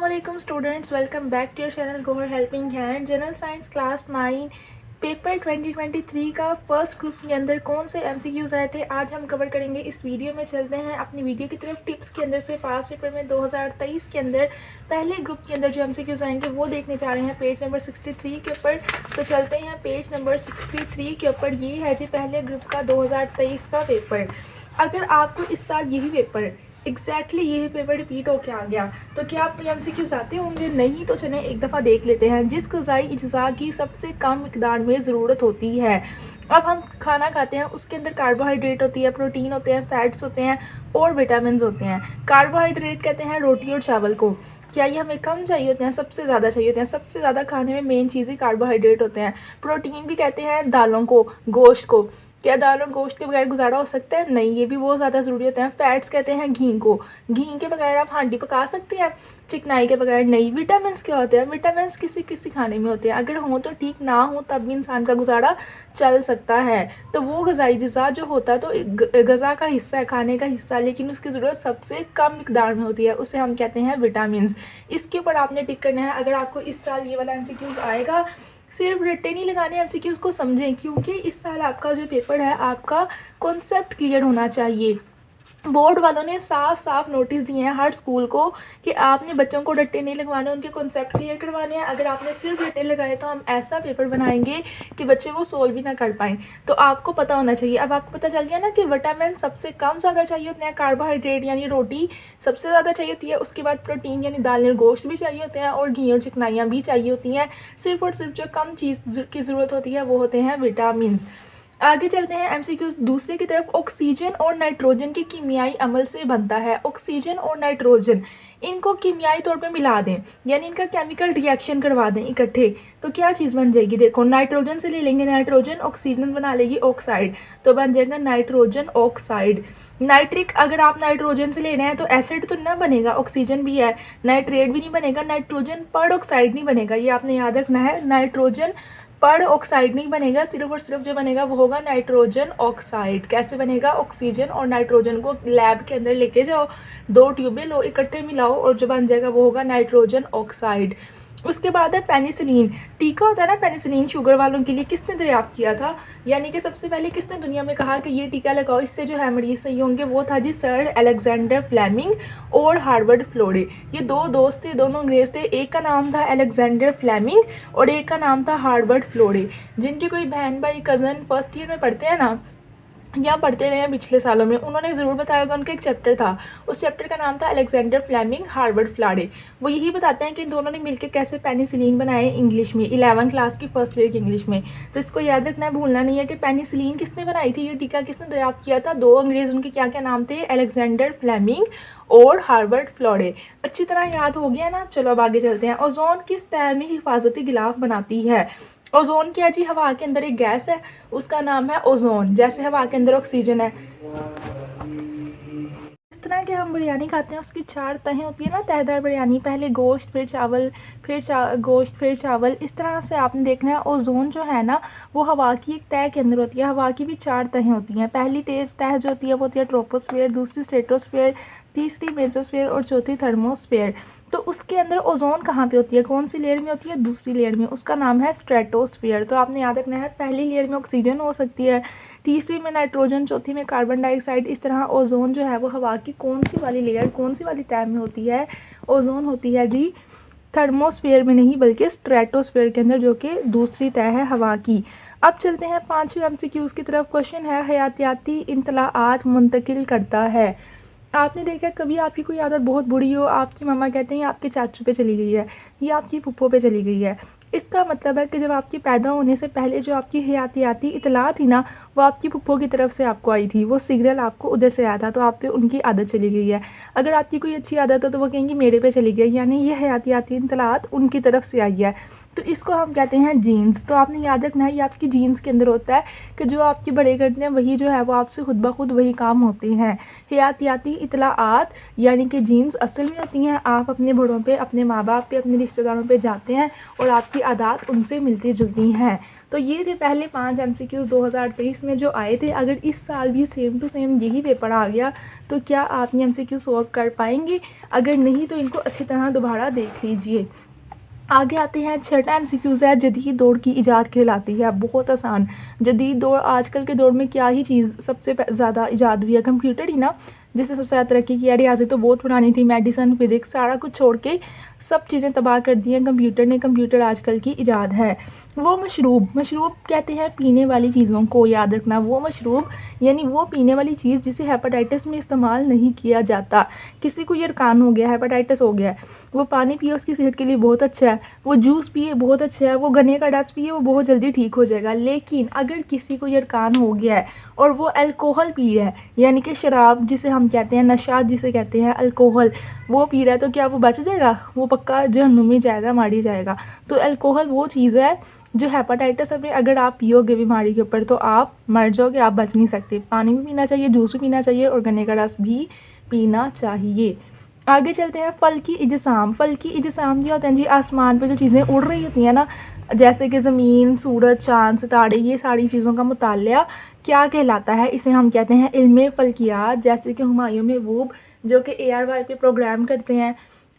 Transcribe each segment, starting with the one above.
Assalamualaikum students, welcome back to your channel Gohar Helping Hand। General science class 9 paper 2023 का first group के अंदर कौन से MCQs आए थे आज हम कवर करेंगे। इस वीडियो में चलते हैं अपनी वीडियो की तरफ। टिप्स के अंदर से पास पेपर में 2023 के अंदर पहले ग्रुप के अंदर जो एमसीक्यूज आएंगे वो देखने जा रहे हैं पेज नंबर 63 के ऊपर। तो चलते हैं पेज नंबर 63 के ऊपर। ये है जी पहले ग्रुप का 2023 का पेपर। अगर आपको इस साल यही पेपर यही पेपर रिपीट होके आ गया तो क्या आप एमसीक्यूज आते होंगे? नहीं तो चलें एक दफ़ा देख लेते हैं। जिस ग़िज़ाई अज्जा की सबसे कम मिकदार में ज़रूरत होती है। अब हम खाना खाते हैं, उसके अंदर कार्बोहाइड्रेट होती है, प्रोटीन होते हैं, फैट्स होते हैं और विटामिन होते हैं। कार्बोहाइड्रेट कहते हैं रोटी और चावल को। क्या ये हमें कम चाहिए होते हैं? सबसे ज़्यादा चाहिए होते हैं। सबसे ज़्यादा खाने में मेन चीज़ ही कार्बोहाइड्रेट होते हैं। प्रोटीन भी कहते हैं दालों को, गोश्त को। क्या दाल और गोश्त के बगैर गुजारा हो सकता है? नहीं, ये भी बहुत ज़्यादा ज़रूरी होते हैं। फैट्स कहते हैं घी को। घी के बगैर आप हांडी पका सकते हैं? चिकनाई के बगैर नहीं। विटामिन क्या होते हैं? विटामिन किसी किसी खाने में होते हैं, अगर हों तो ठीक, ना हो तब भी इंसान का गुजारा चल सकता है। तो वो ग़िज़ाई अज्जा जो होता है तो ग़िज़ा का हिस्सा है, खाने का हिस्सा, लेकिन उसकी ज़रूरत सबसे कम मिकदार में होती है, उसे हम कहते हैं विटामिन। इसके ऊपर आपने टिक करना है। अगर आपको इस साल ये वाला एमसीक्यूज आएगा, सिर्फ रट्टे नहीं लगाने, एमसीक्यूज को समझें, क्योंकि इस साल आपका जो पेपर है आपका कॉन्सेप्ट क्लियर होना चाहिए। बोर्ड वालों ने साफ साफ नोटिस दिए हैं हर स्कूल को कि आपने बच्चों को रट्टे नहीं लगवाने, उनके कॉन्सेप्ट क्लियर करवाने हैं। अगर आपने सिर्फ रट्टे लगाए तो हम ऐसा पेपर बनाएंगे कि बच्चे वो सोल्व भी ना कर पाएँ। तो आपको पता होना चाहिए। अब आपको पता चल गया ना कि विटामिन सबसे कम ज़्यादा चाहिए होते हैं, कार्बोहाइड्रेट यानी रोटी सबसे ज़्यादा चाहिए होती है, उसके बाद प्रोटीन यानी दाल और गोश्त भी चाहिए होते हैं, और घी और चिकनाइयाँ भी चाहिए होती हैं। सिर्फ और सिर्फ जो कम चीज़ की ज़रूरत होती है वो होते हैं विटामिन। आगे चलते हैं एमसीक्यूज दूसरे की तरफ। ऑक्सीजन और नाइट्रोजन के कीमियाई अमल से बनता है। ऑक्सीजन और नाइट्रोजन इनको कीमियाई तौर पे मिला दें, यानी इनका केमिकल रिएक्शन करवा दें इकट्ठे, तो क्या चीज़ बन जाएगी? देखो, नाइट्रोजन से ले लेंगे नाइट्रोजन, ऑक्सीजन बना लेगी ऑक्साइड, तो बन जाएगा नाइट्रोजन ऑक्साइड। नाइट्रिक अगर आप नाइट्रोजन से ले रहे हैं तो एसिड तो ना बनेगा, ऑक्सीजन भी है। नाइट्रेट भी नहीं बनेगा, नाइट्रोजन पर ऑक्साइड नहीं बनेगा, ये आपने याद रखना है। नाइट्रोजन पर ऑक्साइड नहीं बनेगा, सिर्फ और सिर्फ जो बनेगा वो होगा नाइट्रोजन ऑक्साइड। कैसे बनेगा? ऑक्सीजन और नाइट्रोजन को लैब के अंदर लेके जाओ, 2 ट्यूबें लो, इकट्ठे मिलाओ और जो बन जाएगा वो होगा नाइट्रोजन ऑक्साइड। उसके बाद है पेनिसिलिन। टीका होता है ना पेनिसिलिन, शुगर वालों के लिए, किसने दरियाफ्त किया था? यानी कि सबसे पहले किसने दुनिया में कहा कि ये टीका लगाओ, इससे जो है मरीज सही होंगे? वो था जी सर अलेक्जेंडर फ्लेमिंग और हार्वर्ड फ्लोरे। ये 2 दोस्त थे, दोनों अंग्रेज थे। एक का नाम था अलेक्जेंडर फ्लेमिंग और एक का नाम था हार्वर्ड फ्लोरे। जिनके कोई बहन भाई कज़न फर्स्ट ईयर में पढ़ते हैं ना, या पढ़ते रहे हैं पिछले सालों में, उन्होंने ज़रूर बताया होगा, उनका एक चैप्टर था, उस चैप्टर का नाम था अलेक्जेंडर फ्लेमिंग हार्वर्ड फ्लारे। वो यही बताते हैं कि इन दोनों ने मिलकर कैसे पेनिसिलिन बनाए इंग्लिश में, 11 क्लास की फर्स्ट ईयर की इंग्लिश में। तो इसको याद रखना है, भूलना नहीं है कि पेनिसिलिन किसने बनाई थी, ये टीका किसने दरियाफ्त किया था? 2 अंग्रेज़, उनके क्या क्या नाम थे? अलेक्जेंडर फ्लेमिंग और हार्वर्ड फ्लोरे। अच्छी तरह याद हो गया ना? चलो अब आगे चलते हैं। ओजोन किस तह में हिफाजती गिलाफ बनाती है? ओजोन क्या जी? हवा के अंदर एक गैस है, उसका नाम है ओजोन, जैसे हवा के अंदर ऑक्सीजन है। इस तरह के हम बिरयानी खाते हैं, उसकी 4 तहें होती है ना, तहदार बिरयानी, पहले गोश्त, फिर चावल, फिर गोश्त, फिर चावल। इस तरह से आपने देखना है ओजोन जो है ना वो हवा की एक तह के अंदर होती है। हवा की भी 4 तहें होती हैं। पहली तह जो होती है वो होती है ट्रोपोस्फीयर, दूसरी स्ट्रेटोस्फीयर, तीसरी मेसोस्फीयर और चौथी थर्मोस्फीयर। तो उसके अंदर ओजोन कहाँ पे होती है? कौन सी लेयर में होती है? दूसरी लेयर में, उसका नाम है स्ट्रेटोस्फीयर। तो आपने याद रखना है, पहली लेयर में ऑक्सीजन हो सकती है, तीसरी में नाइट्रोजन, चौथी में कार्बन डाइऑक्साइड। इस तरह ओजोन जो है वो हवा की कौन सी वाली लेयर, कौन सी वाली तह में होती है? ओजोन होती है जी थर्मोस्फीयर में नहीं, बल्कि स्ट्रेटोस्फीयर के अंदर, जो कि दूसरी तह है हवा की। अब चलते हैं 5वें एमसीक्यूज की तरफ। क्वेश्चन है हयातियाती इत्तलाआत मुंतकिल करता है। आपने देखा कभी आपकी कोई आदत बहुत बुरी हो, आपकी मम्मा कहते हैं आपके चाचू पे चली गई है या आपकी फूफो पे चली गई है। इसका मतलब है कि जब आपके पैदा होने से पहले जो आपकी हयातियाती इत्तला थी ना, वो आपकी फूफो की तरफ से आपको आई थी, वो सिग्नल आपको उधर से आया था, तो आप पे उनकी आदत चली गई है। अगर आपकी कोई अच्छी आदत हो तो वो कहेंगी मेरे पे चली गई, यानी ये हयातियाती इत्तलात उनकी तरफ से आई है। तो इसको हम कहते हैं जीन्स। तो आपने याद रखना है ये आपकी जीन्स के अंदर होता है कि जो आपके बड़े करते हैं वही जो है वो आपसे खुद ब खुद वही काम होते हैं। हयातियाती इतलाआत यानी कि जीन्स असल में होती हैं। आप अपने बड़ों पे, अपने माँ बाप पे, अपने रिश्तेदारों पे जाते हैं और आपकी आदत उनसे मिलती जुलती हैं। तो ये थे पहले 5 MCQs 2023 में जो आए थे। अगर इस साल भी सेम टू सेम यही पेपर आ गया तो क्या आप ये MCQ सॉल्व कर पाएंगे? अगर नहीं तो इनको अच्छी तरह दोबारा देख लीजिए। आगे आते हैं, छठा MCQs है जदीद दौड़ की ईजाद कहलाती है। बहुत आसान। जदीद दौड़, आजकल के दौर में क्या ही चीज़ सबसे ज़्यादा ईजाद हुई है? कंप्यूटर ही ना, जिससे सबसे ज़्यादा तरक्की की है। रियाज़त तो बहुत पुरानी थी, मेडिसन, फिज़िक्स सारा कुछ छोड़ के सब चीज़ें तबाह कर दी हैं कंप्यूटर ने। कंप्यूटर आजकल की ईजाद है। वो मशरूब, मशरूब कहते हैं पीने वाली चीज़ों को, याद रखना। वो मशरूब यानी वो पीने वाली चीज़ जिसे हेपेटाइटिस में इस्तेमाल नहीं किया जाता। किसी को यरकान हो गया, हेपेटाइटिस हो गया है, वो पानी पिए, उसकी सेहत के लिए बहुत अच्छा है। वो जूस पिए, बहुत अच्छा है। वो गन्ने का रस पिए, वो बहुत जल्दी ठीक हो जाएगा। लेकिन अगर किसी को यरकान हो गया है और वो अल्कोहल पी रहा है, यानी कि शराब जिसे हम कहते हैं, नशा जिसे कहते हैं, अल्कोहल, वो पी रहा है, तो क्या वो बच जाएगा? वो पक्का जहन्नुम में जाएगा, मारी जाएगा। तो अल्कोहल वो चीज़ है जो हेपेटाइटिस में अगर आप पियोगे बीमारी के ऊपर तो आप मर जाओगे, आप बच नहीं सकते। पानी भी पीना चाहिए, जूस भी पीना चाहिए और गन्ने का रस भी पीना चाहिए। आगे चलते हैं, फल की इजसाम। फल की इजसाम ये होते हैं जी, आसमान पे जो चीज़ें उड़ रही होती हैं ना, जैसे कि ज़मीन, सूरज, चाँद, सितारे, ये सारी चीज़ों का मुतालिया क्या कहलाता है? इसे हम कहते हैं इल्मे फ़ल्कियात। जैसे कि हुमायूं महबूब जो कि ARY पे प्रोग्राम करते हैं,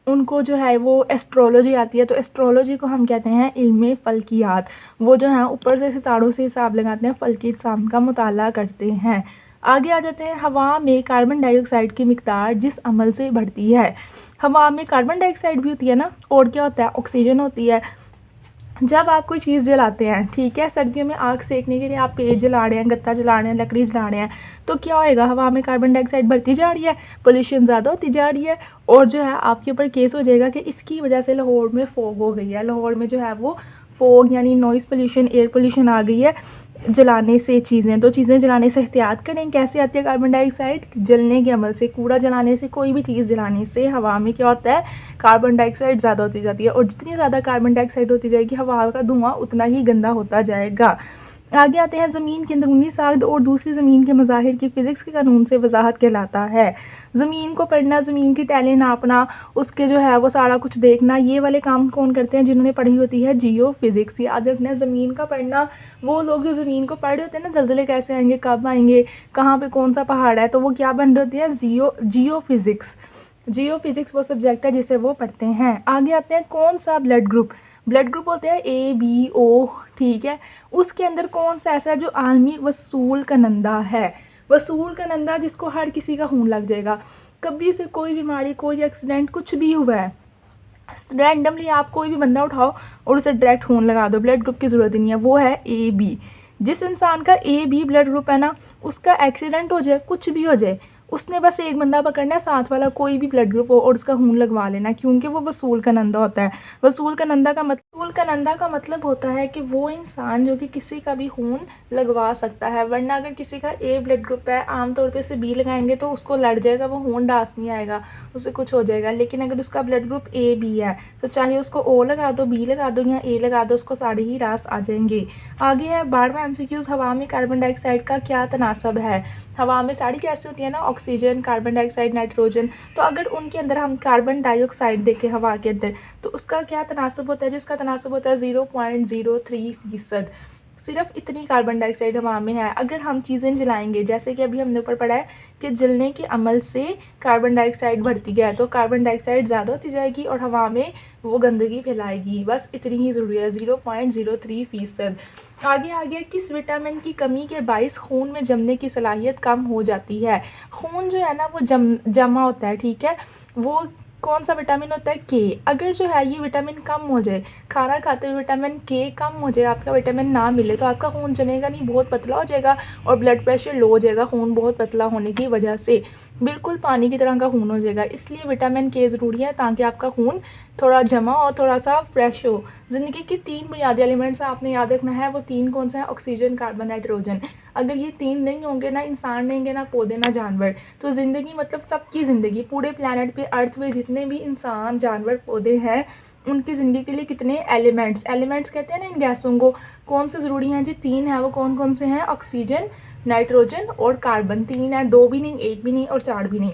उनको जो है वो एस्ट्रोलॉजी आती है, तो एस्ट्रोलॉजी को हम कहते हैं इल्मे फ़ल्कियात। वो जो है ऊपर से सितारों से हिसाब लगाते हैं, फल की इजसाम का मुताला करते हैं। आगे आ जाते हैं, हवा में कार्बन डाइऑक्साइड की मिकदार जिस अमल से बढ़ती है। हवा में कार्बन डाइऑक्साइड भी होती है ना, और क्या होता है? ऑक्सीजन होती है। जब आप कोई चीज़ जलाते हैं, ठीक है, सर्दियों में आग सेकने के लिए आप पेड़ जला रहे हैं, गत्ता जला रहे हैं, लकड़ी जला रहे हैं, तो क्या होएगा? हवा में कार्बन डाइऑक्साइड बढ़ती जा रही है, पोल्यूशन ज़्यादा होती जा रही है, और जो है आपके ऊपर केस हो जाएगा कि इसकी वजह से लाहौर में फॉग हो गई है। लाहौर में जो है वो फॉग यानी नॉइज़ पोल्यूशन, एयर पोल्यूशन आ गई है जलाने से चीज़ें। तो चीज़ें जलाने से एहतियात करें। कैसे आती है कार्बन डाइऑक्साइड? जलने के अमल से। कूड़ा जलाने से, कोई भी चीज़ जलाने से हवा में क्या होता है? कार्बन डाइऑक्साइड ज़्यादा होती जाती है, और जितनी ज़्यादा कार्बन डाइऑक्साइड होती जाएगी हवा का धुआं उतना ही गंदा होता जाएगा। आगे आते हैं, ज़मीन की अंदरूनी साख्त और दूसरी ज़मीन के मज़ाहिर की फ़िज़िक्स के कानून से वजाहत कहलाता है। ज़मीन को पढ़ना, ज़मीन की टैलें नापना, उसके जो है वो सारा कुछ देखना, ये वाले काम कौन करते हैं? जिन्होंने पढ़ी होती है जियो फिज़िक्स। याद रखना है, ज़मीन का पढ़ना वो लोग जो ज़मीन को पढ़ रहे होते हैं ना, ज़लज़ले कैसे आएंगे, कब आएंगे, कहाँ पे कौन सा पहाड़ है, तो वो क्या बन रहे होते हैं? जियो फिज़िक्स। जियो फिज़िक्स वो सब्जेक्ट है जिसे वो पढ़ते हैं। आगे आते हैं, कौन सा ब्लड ग्रुप? ब्लड ग्रुप होते हैं ABO, ठीक है। उसके अंदर कौन सा ऐसा है जो आलमी वसूल कनंदा है? वसूल कनंदा जिसको हर किसी का खून लग जाएगा, कभी उसे कोई बीमारी, कोई एक्सीडेंट, कुछ भी हुआ है, रैंडमली आप कोई भी बंदा उठाओ और उसे डायरेक्ट खून लगा दो, ब्लड ग्रुप की ज़रूरत ही नहीं है, वो है AB। जिस इंसान का AB ब्लड ग्रुप है ना, उसका एक्सीडेंट हो जाए, कुछ भी हो जाए, उसने बस एक बंदा पकड़ना है, साथ वाला कोई भी ब्लड ग्रुप हो, और उसका खून लगवा लेना, क्योंकि वो वसूल कनंदा होता है। वसूल कनंदा का मतलब होता है कि वो इंसान जो कि किसी का भी खून लगवा सकता है। वरना अगर किसी का A ब्लड ग्रुप है, आमतौर पे उसे B लगाएंगे तो उसको लड़ जाएगा, वो खून डांस नहीं आएगा, उससे कुछ हो जाएगा। लेकिन अगर उसका ब्लड ग्रुप AB है तो चाहे उसको O लगा दो, B लगा दो या A लगा दो, उसको सारे ही रास आ जाएंगे। आगे है 12वां MCQs, हवा में कार्बन डाइऑक्साइड का क्या तनासब है? हवा में सारी गैसें होती है ना, ऑक्सीजन, कार्बन डाइऑक्साइड, नाइट्रोजन, तो अगर उनके अंदर हम कार्बन डाइऑक्साइड देखें हवा के अंदर, तो उसका क्या तनासब होता है? जिसका तनासब होता है 0.03%। सिर्फ इतनी कार्बन डाइऑक्साइड हवा में है। अगर हम चीज़ें जलाएंगे, जैसे कि अभी हमने ऊपर पढ़ा है कि जलने के अमल से कार्बन डाइऑक्साइड बढ़ती है, तो कार्बन डाइऑक्साइड ज़्यादा होती जाएगी और हवा में वो गंदगी फैलाएगी। बस इतनी ही ज़रूरी है, 0.03%। आगे किस विटामिन की कमी के बाइस खून में जमने की सलाहियत कम हो जाती है? खून जो है ना वो जमा होता है, ठीक है। वो कौन सा विटामिन होता है? K। अगर जो है ये विटामिन कम हो जाए, खाना खाते हुए विटामिन K कम हो जाए, आपका विटामिन ना मिले, तो आपका खून जमेगा नहीं, बहुत पतला हो जाएगा और ब्लड प्रेशर लो हो जाएगा, खून बहुत पतला होने की वजह से बिल्कुल पानी की तरह का खून हो जाएगा। इसलिए विटामिन K ज़रूरी है ताकि आपका खून थोड़ा जमा और थोड़ा सा फ्रेश हो। ज़िंदगी की 3 बुनियादी एलिमेंट्स आपने याद रखना है, वो 3 कौन सा है? Oxygen, carbon, nitrogen. अगर ये 3 नहीं होंगे, ना इंसान रहेंगे, ना पौधे, ना जानवर, तो ज़िंदगी मतलब सबकी ज़िंदगी, पूरे प्लानट पे, अर्थ पे जितने भी इंसान, जानवर, पौधे हैं, उनकी ज़िंदगी के लिए कितने एलिमेंट्स कहते हैं ना इन गैसों को, कौन से ज़रूरी हैं जी? 3 हैं। वो कौन कौन से हैं? ऑक्सीजन, नाइट्रोजन और कार्बन। 3 है, 2 भी नहीं, 1 भी नहीं और 4 भी नहीं।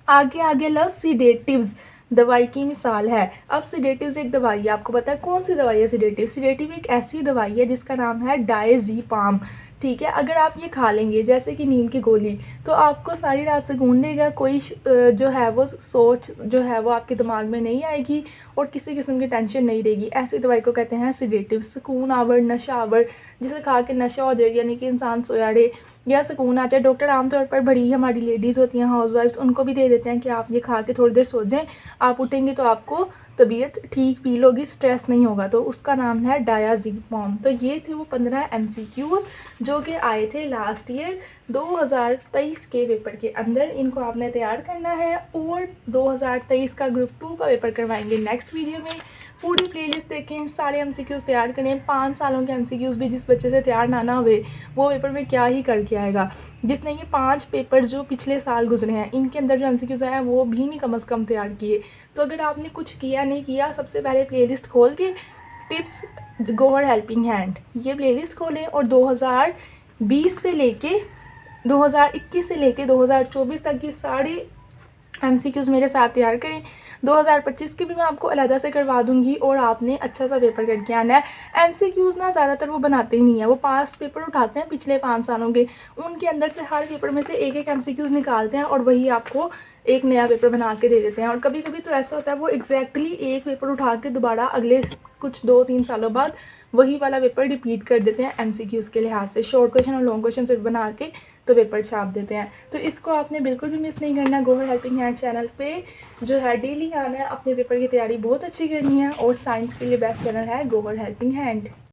आगे आगे लव सीडेटिव्स दवाई की मिसाल है। अब सीडेटिव्स एक दवाई है, आपको पता है कौन सी दवाई है सीडेटिव? सीडेटिव एक ऐसी दवाई है जिसका नाम है डायज़ेपाम। ठीक है, अगर आप ये खा लेंगे जैसे कि नींद की गोली, तो आपको सारी रात सुकून देगा, कोई जो है वो सोच जो है वो आपके दिमाग में नहीं आएगी और किसी किस्म की टेंशन नहीं रहेगी। ऐसी दवाई को कहते हैं सीडेटिव। सुकून आवर, नशा आवर, जिसे खा के नशा हो जाएगा, यानी कि इंसान सोया रहे या सुकून आता है। डॉक्टर आमतौर पर बड़ी हमारी लेडीज़ होती हैं, हाउसवाइफ्स, उनको भी दे देते हैं कि आप ये खा के थोड़ी देर सो जाएं, आप उठेंगे तो आपको तबीयत ठीक फील होगी, स्ट्रेस नहीं होगा। तो उसका नाम है डायज़ेपाम। तो ये थे वो 15 MCQs जो कि आए थे लास्ट ईयर 2023 के पेपर के अंदर। इनको आपने तैयार करना है और 2023 का ग्रुप 2 का पेपर करवाएंगे नेक्स्ट वीडियो में। पूरी प्लेलिस्ट देखें, सारे MCQs तैयार करें। 5 सालों के MCQs भी जिस बच्चे से तैयार ना हुए वो पेपर में क्या ही करके आएगा। जिसने ये 5 पेपर जो पिछले साल गुजरे हैं इनके अंदर जो MCQs आए हैं वो भी नहीं कम से कम तैयार किए। तो अगर आपने कुछ किया नहीं किया, सबसे पहले प्लेलिस्ट खोल के टिप्स गौहर हेल्पिंग हैंड ये प्लेलिस्ट खोलें और 2021 से लेके 2024 तक की सारी MCQs मेरे साथ तैयार करें। 2025 की भी मैं आपको अलहदा से करवा दूंगी और आपने अच्छा सा पेपर करके आना है। MCQs ना ज़्यादातर वो बनाते ही नहीं है, वो 5 पेपर उठाते हैं पिछले 5 सालों के, उनके अंदर से हर पेपर में से एक एक MCQs निकालते हैं और वही आपको एक नया पेपर बना के दे देते हैं। और कभी कभी तो ऐसा होता है वो एग्जैक्टली एक पेपर उठा के दोबारा अगले कुछ 2-3 सालों बाद वही वाला पेपर रिपीट कर देते हैं MCQs के लिहाज से। शॉर्ट क्वेश्चन और लॉन्ग क्वेश्चन सिर्फ बना के तो पेपर छाप देते हैं। तो इसको आपने बिल्कुल भी मिस नहीं करना। गौहर हेल्पिंग हैंड चैनल पे जो है डेली आना है, अपने पेपर की तैयारी बहुत अच्छी करनी है और साइंस के लिए बेस्ट चैनल है गौहर हेल्पिंग हैंड।